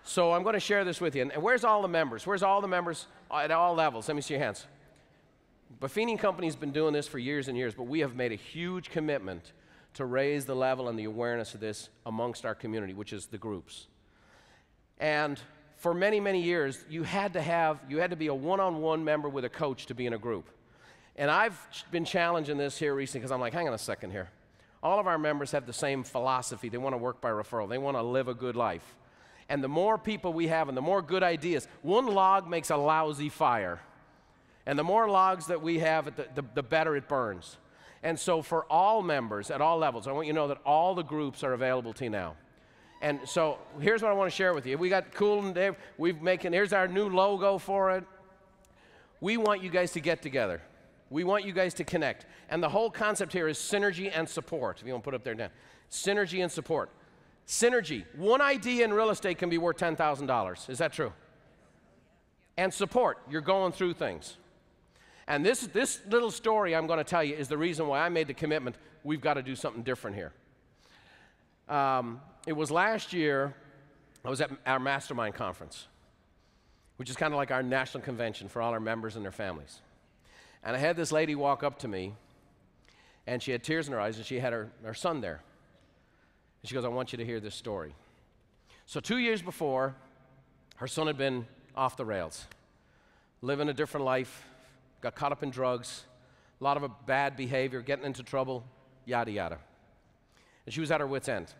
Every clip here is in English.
So I'm going to share this with you. And where's all the members? Where's all the members at all levels? Let me see your hands. Buffini Company's been doing this for years and years, but we have made a huge commitment to raise the level and the awareness of this amongst our community, which is the groups. And for many, many years, you had to be a one-on-one member with a coach to be in a group. And I've been challenging this here recently because I'm like, hang on a second here. All of our members have the same philosophy. They want to work by referral. They want to live a good life. And the more people we have and the more good ideas, one log makes a lousy fire. And the more logs that we have, the better it burns. And so for all members at all levels, I want you to know that all the groups are available to you now. And so here's what I want to share with you. We got Cool and Dave. Here's our new logo for it. We want you guys to get together. We want you guys to connect. And the whole concept here is synergy and support. If you want to put it up there now. Synergy and support. Synergy. One idea in real estate can be worth $10,000. Is that true? And support. You're going through things. And this little story I'm going to tell you is the reason why I made the commitment. We've got to do something different here. It was last year, I was at our mastermind conference, which is kind of like our national convention for all our members and their families. And I had this lady walk up to me, and she had tears in her eyes, and she had her son there. And she goes, I want you to hear this story. So 2 years before, her son had been off the rails, living a different life, got caught up in drugs, a lot of bad behavior, getting into trouble, yada, yada. And she was at her wit's end.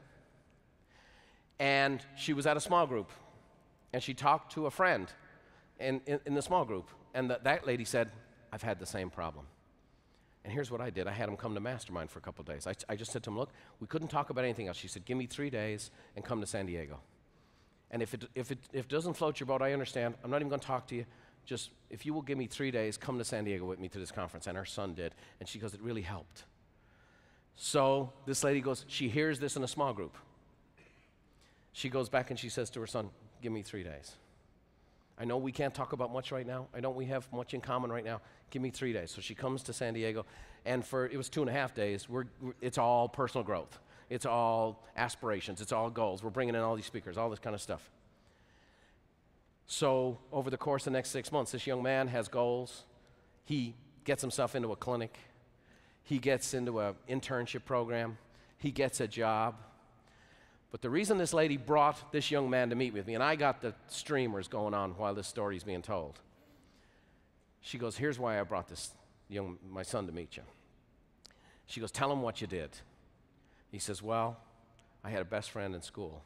And she was at a small group, and she talked to a friend in the small group, and that lady said, I've had the same problem. And here's what I did. I had him come to Mastermind for a couple of days. I just said to him, look, we couldn't talk about anything else. She said, give me 3 days and come to San Diego. And if it doesn't float your boat, I understand. I'm not even going to talk to you. Just, if you will give me 3 days, come to San Diego with me to this conference. And her son did. And she goes, it really helped. So this lady goes, she hears this in a small group. She goes back and she says to her son, give me 3 days. I know we can't talk about much right now. I know we have much in common right now. Give me 3 days. So she comes to San Diego, and it was 2.5 days. It's all personal growth. It's all aspirations. It's all goals. We're bringing in all these speakers, all this kind of stuff. So over the course of the next 6 months, this young man has goals. He gets himself into a clinic. He gets into an internship program. He gets a job. But the reason this lady brought this young man to meet with me, and I got the streamers going on while this story is being told. She goes, here's why I brought my son to meet you. She goes, tell him what you did. He says, well, I had a best friend in school,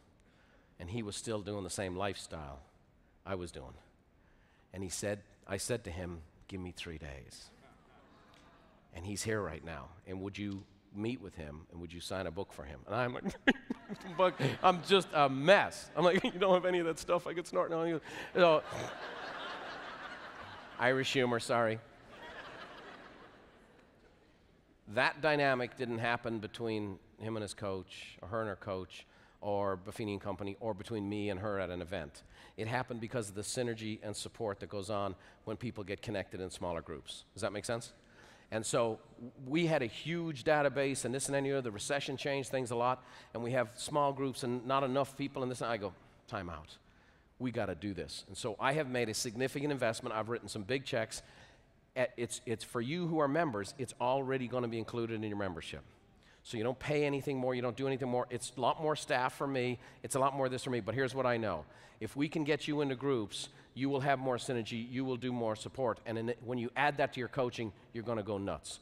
and he was still doing the same lifestyle I was doing. And I said to him, give me 3 days. And he's here right now. And would you meet with him, and would you sign a book for him? And I'm like, I'm just a mess. I'm like, you don't have any of that stuff I could snort on you. So, Irish humor, sorry. That dynamic didn't happen between him and his coach, or her and her coach, or Buffini and Company, or between me and her at an event. It happened because of the synergy and support that goes on when people get connected in smaller groups. Does that make sense? And so we had a huge database, and this and any other. The recession changed things a lot, and we have small groups and not enough people in this. And I go, time out. We got to do this. And so I have made a significant investment. I've written some big checks. It's for you who are members. It's already going to be included in your membership. So you don't pay anything more. You don't do anything more. It's a lot more staff for me. It's a lot more this for me. But here's what I know. If we can get you into groups, you will have more synergy. You will do more support. And when you add that to your coaching, you're going to go nuts.